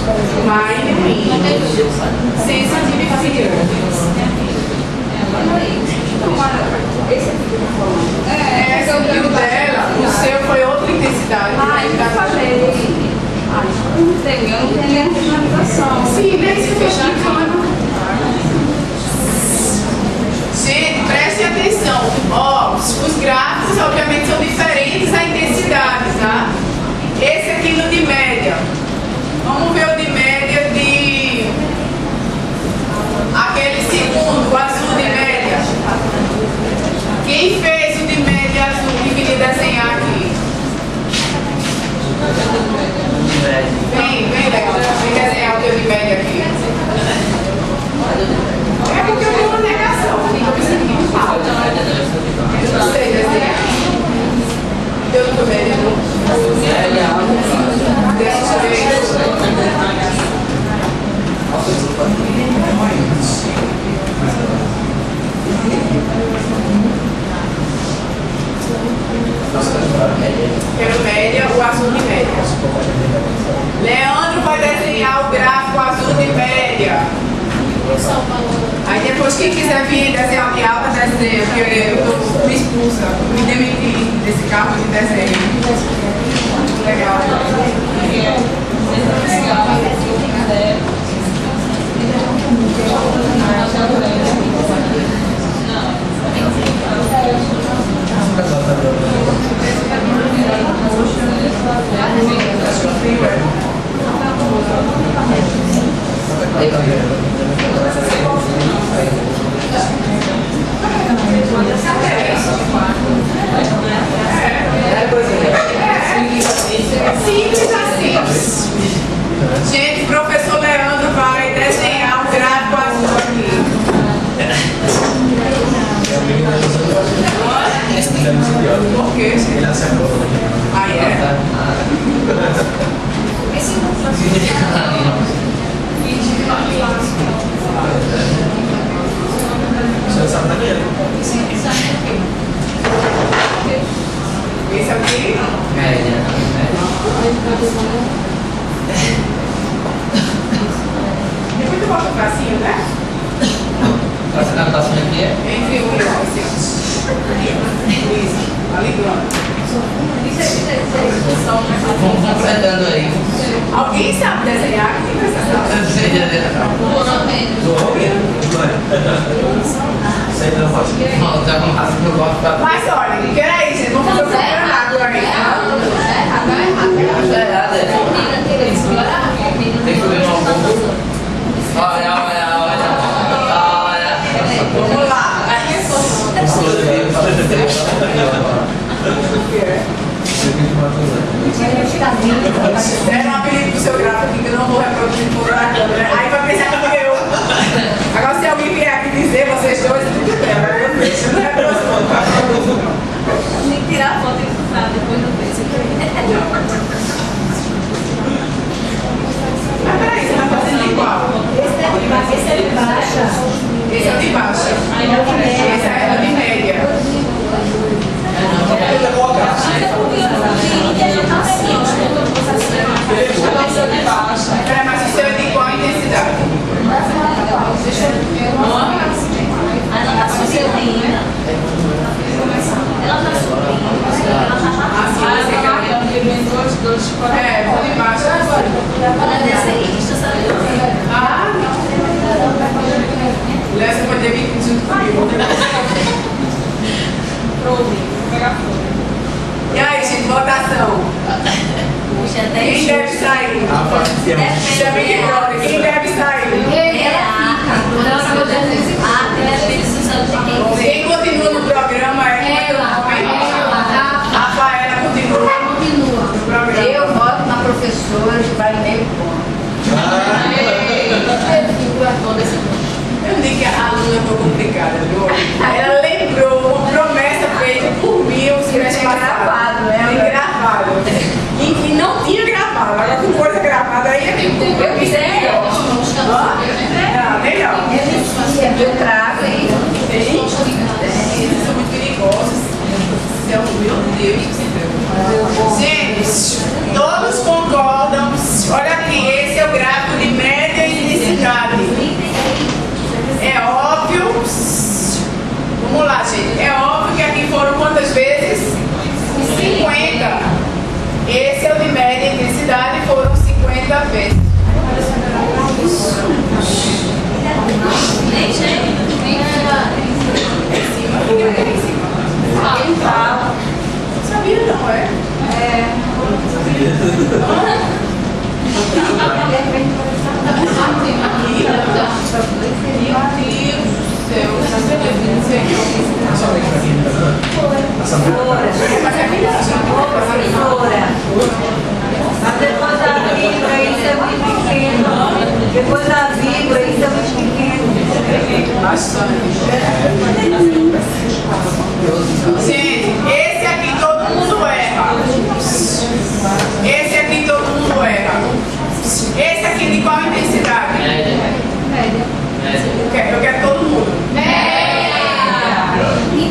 Mind sensitive fear. Essa aqui dela, o seu foi outra intensidade. Eu falei. Eu não tenho a finalização. Sim, nesse fechado. Gente, prestem atenção. Ó, os gráficos, obviamente, são diferentes a intensidade, tá? Esse aqui no de média. Vamos ver o de média de aquele segundo, o azul de média. Quem fez o de média azul que queria desenhar aqui? Vem, legal. Vem desenhar o teu de média aqui. É porque eu tenho uma negação. Eu não sei desenhar. Deu no média, não? Deixa eu ver. Quero média, o azul de média. Leandro vai desenhar o gráfico azul de média. Aí depois quem quiser vir desenhar de alta, desenha, porque eu tô me expulsa, me demiti desse carro de desenho. Legal. Simples assim. Gente, o professor Leandro vai desenhar um gráfico azul aqui. Por quê? Ele acertou. Ah, é? Você sabe daquele? Esse aqui? Depois tu bota o bracinho, né? Essa anotação aqui é? Entre um e o assim. Isso, ali do lado. Vamos completando aí. Alguém sabe desenhar? Quem vai saber? Sei não, pode. Não, tá com raça que eu gosto pra... Mas olha, peraí, gente, vamos fazer o primeiro agora aí. Tá errado, é. Tem que ver uma pouco. Olha. Vamos lá. Deram um apelido pro seu gráfico aqui que eu não vou reproduzir por na câmera. Aí vai pensar que eu. Agora se alguém vier aqui dizer, vocês dois, tudo bem. Agora eu não reproduzo. Tem que tirar a foto e filtrar depois do Facebook. Mas peraí, você tá fazendo igual. Esse é de baixa. Esse é o de baixa. Esse é o de média. Peraí, mas o seu é de qual intensidade? É, vou de baixo agora. Ah, não. Léo, você pode vir junto comigo. E aí, gente, votação. Quem deve sair? Isso é Big Brother. Quem deve sair? Quem continua no programa é Rafaela continua no programa. Eu voto na professora que vai meio ponto. Eu não digo que a aluna foi complicada, viu? Ela lembrou uma promessa feita por mim, os semestre passado. Gravado. E não tinha gravado. Agora com coisa gravada aí é tipo, eu fiz melhor. Melhor. Eu trago aí. Eles são muito perigosos. Meu Deus do céu. Gente, todos concordam. Olha aqui, esse é o gráfico Gente, é óbvio que aqui foram quantas vezes? 50. Esse é o de média intensidade, foram 50 vezes. Nem sei. Sabia não, é? Mas depois da vibra, isso é muito pequeno. Depois da vibra, isso é muito pequeno. Bastante. Gente, esse aqui todo mundo erra. Esse aqui todo mundo erra. Esse aqui de qual intensidade? Média. Eu quero todo mundo.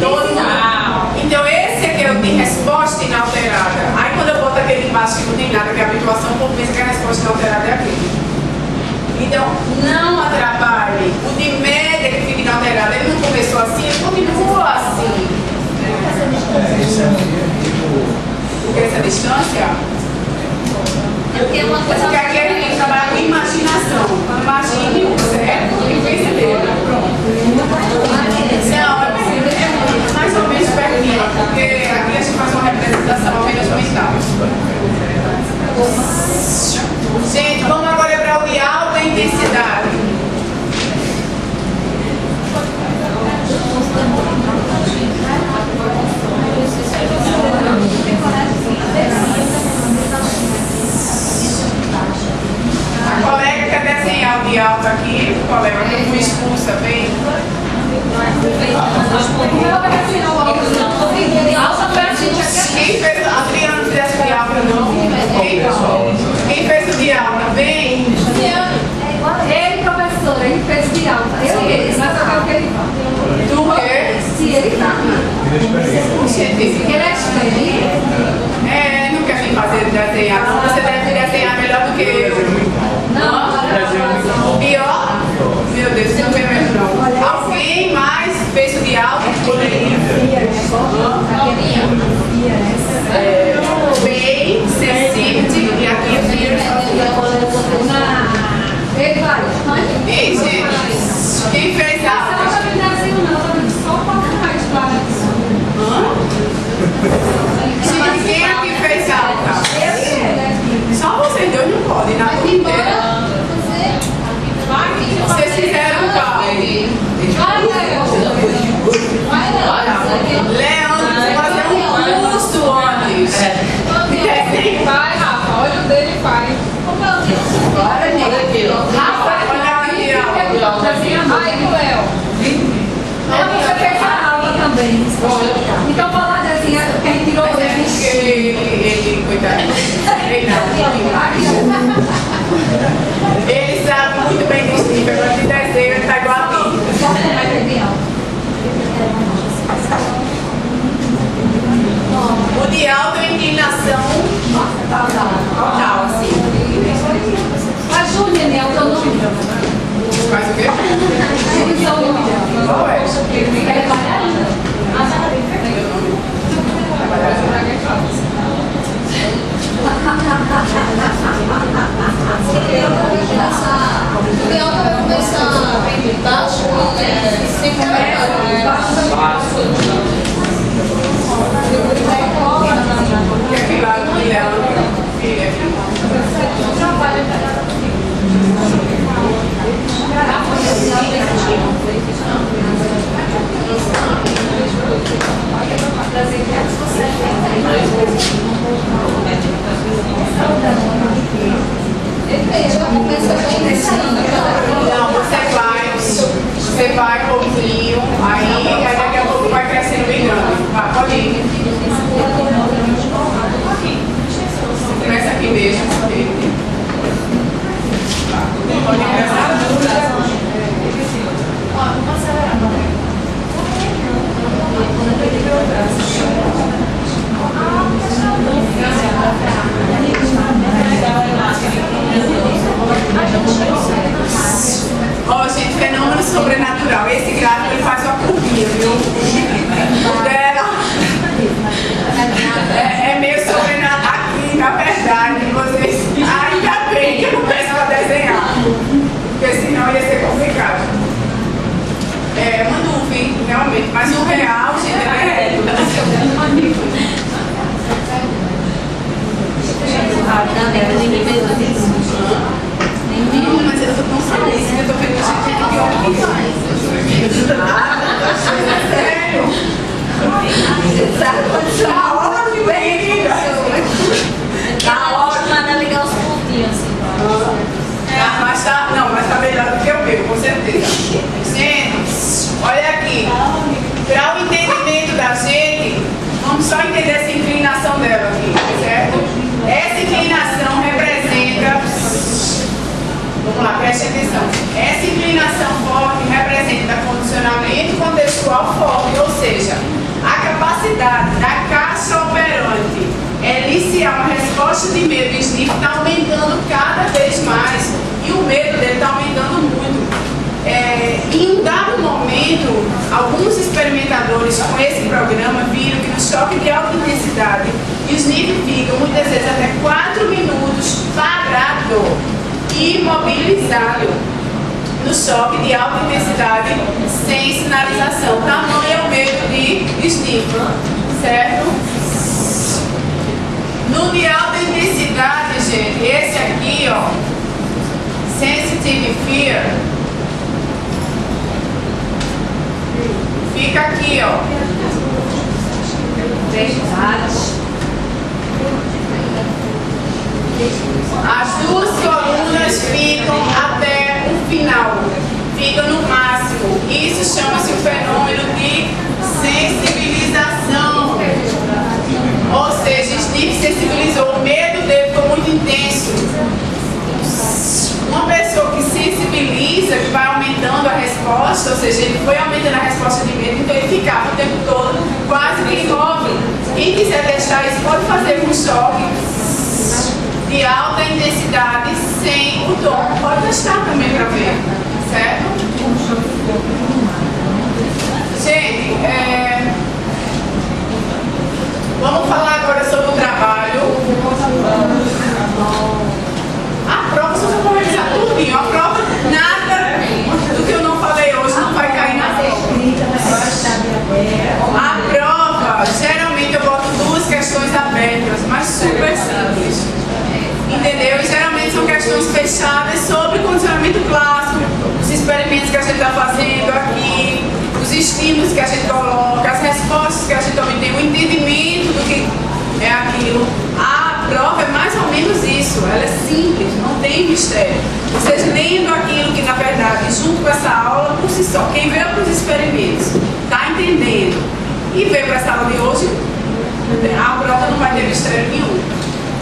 Todo mundo. Então esse aqui é o de resposta inalterada. Aí quando eu boto aquele embaixo que não tem nada, que é a habituação por vez que a resposta inalterada é aquele. Então não atrapalhe. O de média que fica inalterado, ele não começou assim, ele continua assim. Porque essa distância. Porque uma coisa Porque aqui a gente tem que trabalhar com imaginação. Imagine o certo e perceber. Não, é mais ou menos pertinho, porque aqui a gente faz uma representação apenas mental. Gente, vamos agora para o de alta intensidade. A colega quer desenhar o de alta aqui, colega, que eu fui expulsa, vem. Quem fez a Adriana fizesse o de alta, não? Quem fez o de alta, vem. Ele, professor, ele fez de alta. Eu fiz, mas eu quero que ele fala. Tu quê? Se ele tá. Gente, Ele é experiente. não quer vir fazer desenhar, não. Você deve desenhar melhor do que eu. Não, Pior? Meu Deus, não tem mesmo não. Alguém mais fez o de alta? Bem, sensitive, e aqui é fear. ele vai. Ei, gente, quem fez Não, alta? você não vai assim, não. Só um pouco mais para isso. Gente, quem aqui fez alta? Só vocês dois não podem, na vida inteira. Vocês fizeram um cálculo. Leandro, você fazer um curso antes. Vai, Rafa, olha o dele e faz. Rafa, olha aqui, ó. Ai, o Léo. Você fez a aula também. Então, falar desenhar, quem tirou o Porque ele, coitado, ele não. Ele sabe muito bem distinguir, agora de desenho ele tá igual a mim. O de alta inclinação total, assim. A Júlia, né? O teu nome. Faz o quê? Qual é? O Leão vai começar baixo, sem Que é aquele lado do Leandro. Não, você vai um pouquinho, aí daqui a pouco vai crescendo bem grande. Vai, pode ir. Começa aqui mesmo. Pode começar. Ó, gente, fenômeno sobrenatural. Esse gráfico ele faz uma curvinha, viu? O dela é meio sobrenatural. Aqui, na verdade, vocês. Ainda bem que eu não peço pra desenhar. Porque senão ia ser complicado. É uma nuvem, realmente. Mas no real, gente, é reto. Não, mas eu tô tão feliz que eu tô vendo gente que eu sério? Tá ótimo, menina! Tá ótimo. Nada legal os pontinhos assim. Mas tá melhor do que o meu, com certeza. Gente, olha aqui. Para o entendimento da gente, vamos só entender essa inclinação dela aqui, certo? Essa inclinação representa. Vamos lá, preste atenção. Essa inclinação forte representa condicionamento contextual forte, ou seja, a capacidade da caixa operante iniciar uma resposta de medo e Sniff está aumentando cada vez mais e o medo dele está aumentando muito. Em um dado momento, alguns experimentadores com esse programa viram que no choque de alta intensidade, o Sniff fica muitas vezes até 4 minutos parado, imobilizado, no choque de alta intensidade, sem sinalização. Tamanho é o medo de Sniff, certo? No de alta intensidade, gente, esse aqui, ó, Sensitive Fear, fica aqui, ó. As duas colunas ficam até o final, ficam no máximo. Isso chama-se o fenômeno de sensibilização. Ou seja, Sniff sensibilizou, o medo dele ficou muito intenso. Uma pessoa que sensibiliza, que vai aumentando a resposta, ou seja, ele foi aumentando a resposta de medo, então ele ficava o tempo todo quase que imóvel. Quem quiser testar isso pode fazer com choque de alta intensidade sem o tom. Pode testar também para ver, certo? Gente, vamos falar agora sobre o trabalho. A prova, se eu for revisar tudinho, a prova, nada do que eu não falei hoje não vai cair na prova. A prova, geralmente eu boto 2 questões abertas, mas super simples. Entendeu? E geralmente são questões fechadas sobre condicionamento clássico, os experimentos que a gente está fazendo aqui, os estímulos que a gente coloca, as respostas que a gente obtém, o entendimento do que é aquilo. A prova é mais ou menos isso, ela é simples, não tem mistério. Vocês lendo aquilo que, na verdade, junto com essa aula, por si só, quem veio para os experimentos, está entendendo e veio para essa aula de hoje, a prova não vai ter mistério nenhum.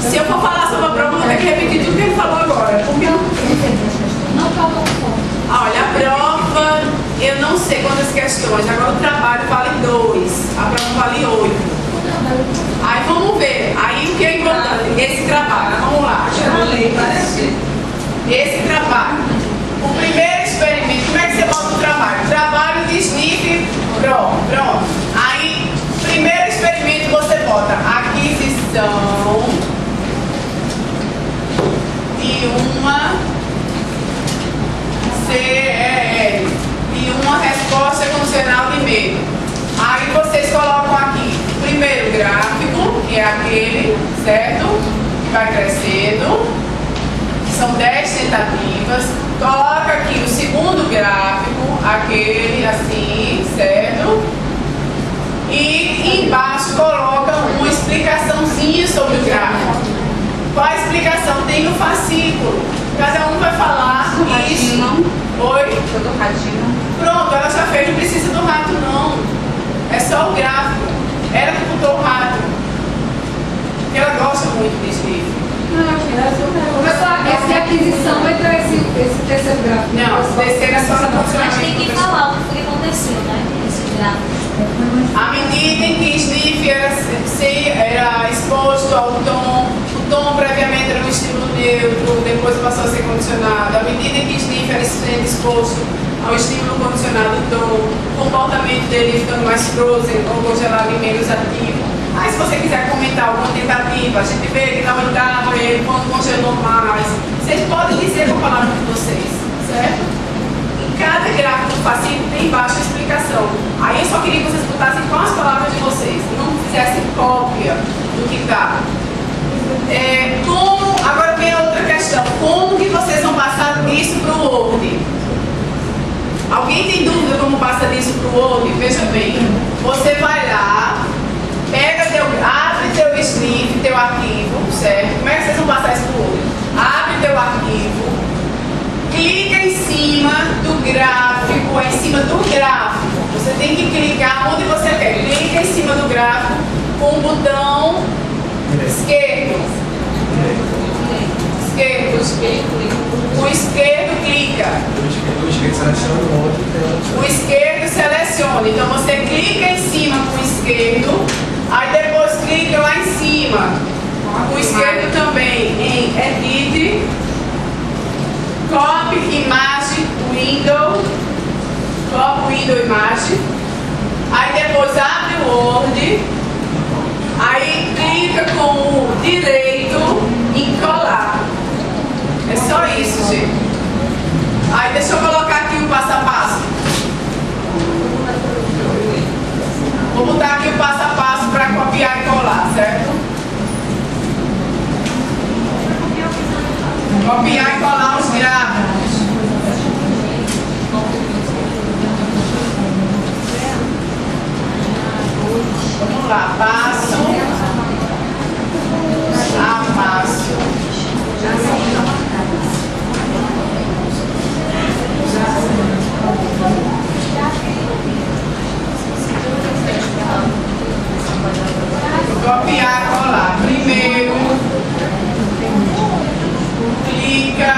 Se eu for falar sobre a prova, eu vou ter que repetir tudo que ele falou agora. Porque Não faltou olha, a prova, eu não sei quantas questões. Agora o trabalho vale 2, a prova vale 8. Aí vamos ver. Aí o que é importante? Esse trabalho, vamos lá. Esse trabalho. O primeiro experimento, como é que você bota o trabalho? Trabalho de Sniff, pronto. Aí, primeiro experimento você bota aquisição de uma CEL, de uma resposta condicional de medo. Aí vocês colocam aqui o primeiro gráfico, que é aquele, certo? Que vai crescendo. São 10 tentativas. Coloca aqui o segundo gráfico, aquele assim, certo? E embaixo coloca uma explicaçãozinha sobre o gráfico. Qual a explicação? Tem no fascículo. Cada um vai falar isso. Oi? Todo ratinho. Pronto, ela já fez, não precisa do rato não. É só o gráfico. Ela que botou o rato. Porque ela gosta muito desse livro. Essa aquisição vai ter esse terceiro gráfico. Não, esse terceiro é só na Mas tem que funcionamento. falar o que aconteceu, né? Esse gráfico. À medida em que Sniff era exposto ao tom, o tom previamente era um estímulo neutro, depois passou a ser condicionado. À medida que o sniff era exposto ao estímulo condicionado do comportamento dele ficando mais frozen ou congelado e menos ativo. Aí se você quiser comentar alguma tentativa, a gente vê que na oitava ele quando congelou mais. Vocês podem dizer com a palavra de vocês, certo? Em cada gráfico do paciente tem embaixo a explicação. Aí eu só queria que vocês botassem com as palavras de vocês, não fizessem cópia do que está. Agora vem outra questão, como que vocês vão passar disso para o Word? Alguém tem dúvida como passa disso para o Word? Veja bem, você vai lá, abre teu sniff, teu arquivo, certo? Como é que vocês vão passar isso para o Word? Abre teu arquivo, clica em cima do gráfico, em cima do gráfico. Você tem que clicar onde você quer. Clica em cima do gráfico com o botão esquerdo. O esquerdo clica. O esquerdo seleciona o outro. O esquerdo seleciona. Então você clica em cima com o esquerdo, aí depois clica lá em cima com o esquerdo também em Edit, Copy Image Window, Copy Window Image. Aí depois abre o Word, aí clica com o direito em colar. É só isso, gente. Aí deixa eu colocar aqui o passo a passo. Vou botar aqui o passo a passo para copiar e colar, certo? Copiar e colar os gráficos. Vamos lá, passo a passo. Copiar e colar. Primeiro, clica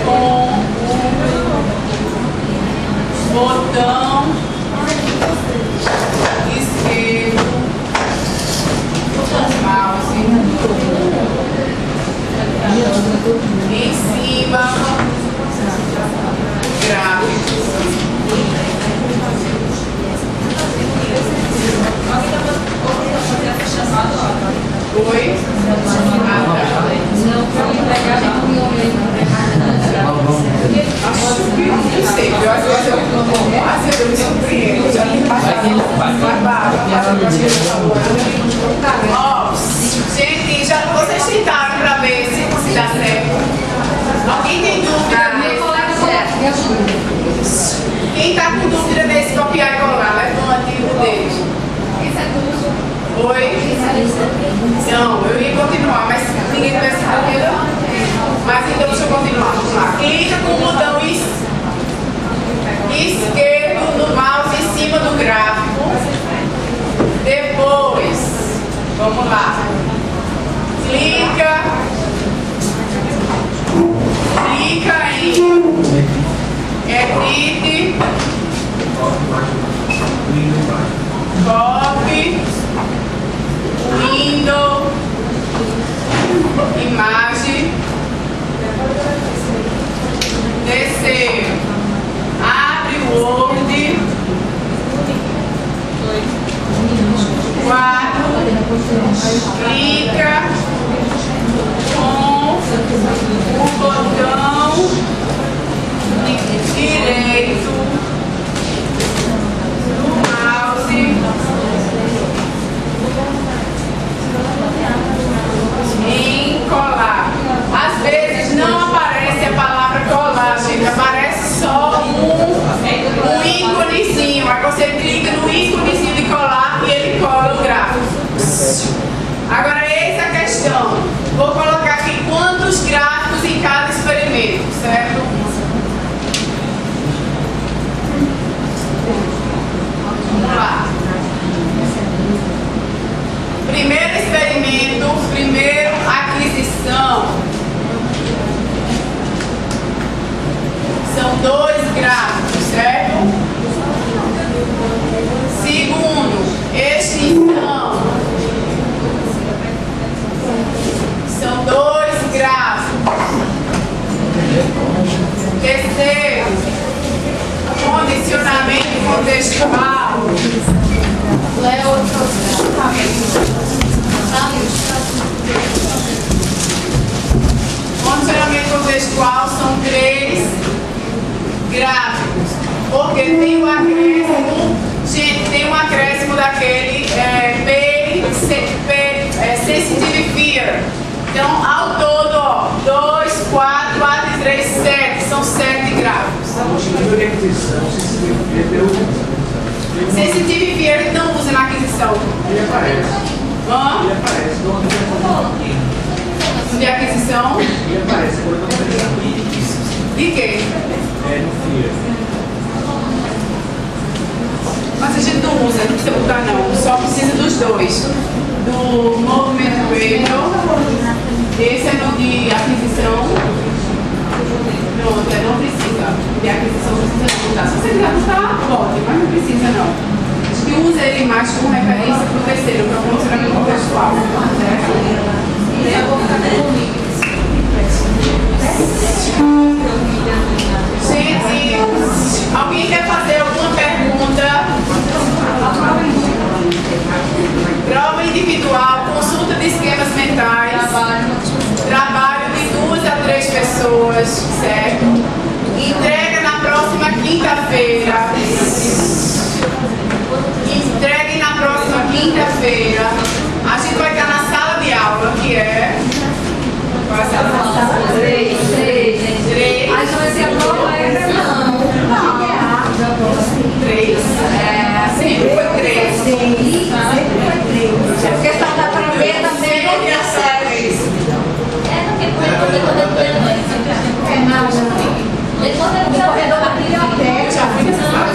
com o botão esquerdo do mouse em cima do gráfico. Oi? Acho que não sei, eu acho que eu me surpreendo. Gente, já vocês tentaram para ver se dá certo. Alguém tem dúvida nesse? Quem está com dúvida nesse copiar e colar, levante o dedo. Oi? Não, eu ia continuar, mas ninguém tivesse dúvida. Mas então deixa eu continuar. Vamos lá. Clica com o botão esquerdo do mouse em cima do gráfico. Depois, vamos lá. Clica em Edit, Copy, Window, Imagem, descer, abre o Word, 4, clica com o botão direito do mouse em colar. Às pessoal são 3 gráficos. Porque tem um acréscimo, gente, tem um acréscimo daquele Sensitive Fear. Então, ao todo, ó, 2, 4, 4 e 3, 7. São 7 gráficos. Sensitive Fear ele não usa na aquisição. Ele aparece. Hã? Ele aparece. De aquisição? Ele aparece. Agora não aparece. De quê? É no FIA. Mas a gente não usa, não precisa botar não. Só precisa dos dois. Do Movement Radio. Esse é no de aquisição. Pronto, não precisa. De aquisição não precisa botar. Se você quiser botar, pode, mas não precisa não. A gente usa ele mais como referência para o terceiro, para o funcionamento pessoal. Gente, alguém quer fazer alguma pergunta? Prova individual, consulta de esquemas mentais, trabalho de 2 a 3 pessoas, certo? Entrega na próxima quinta-feira. Entregue na próxima quinta-feira. A gente vai estar na sala de aula, que é... Qual é a sala de aula? 3. 3. Aí vai ser a prova não. 3? Sempre foi 3. É porque só dá pra ver também Sempre é só 3. Eu já fui nessa sala.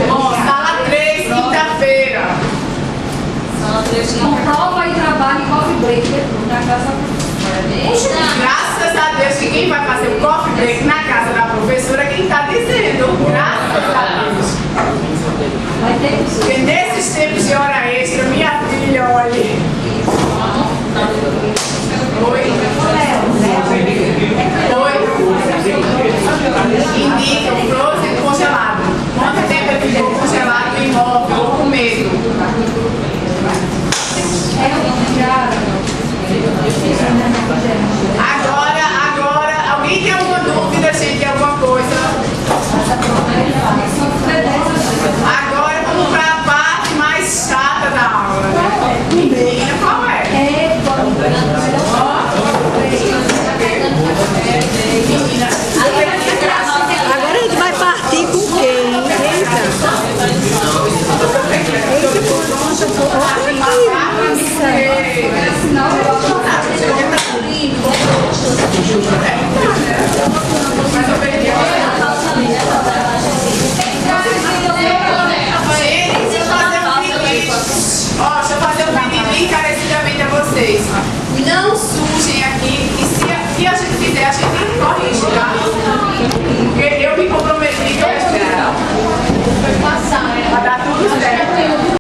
Ó, sala 3, quinta-feira. Com prova e trabalho e coffee break na casa. Graças a Deus que quem vai fazer o coffee break na casa da professora é quem está dizendo. Graças a Deus. Vai ter isso. Porque nesses tempos de hora extra, minha filha, olha. Oi? Indica o frozen congelado. Quanto tempo ele ficou congelado e imóvel ou com medo? Agora, alguém tem alguma dúvida, gente, de alguma coisa? Agora vamos para a parte mais chata da aula, né? Menina, qual é? Menina, Agora a gente vai partir com quem? mas eu perdi a Deixa eu fazer um pedido encarecidamente a vocês. Não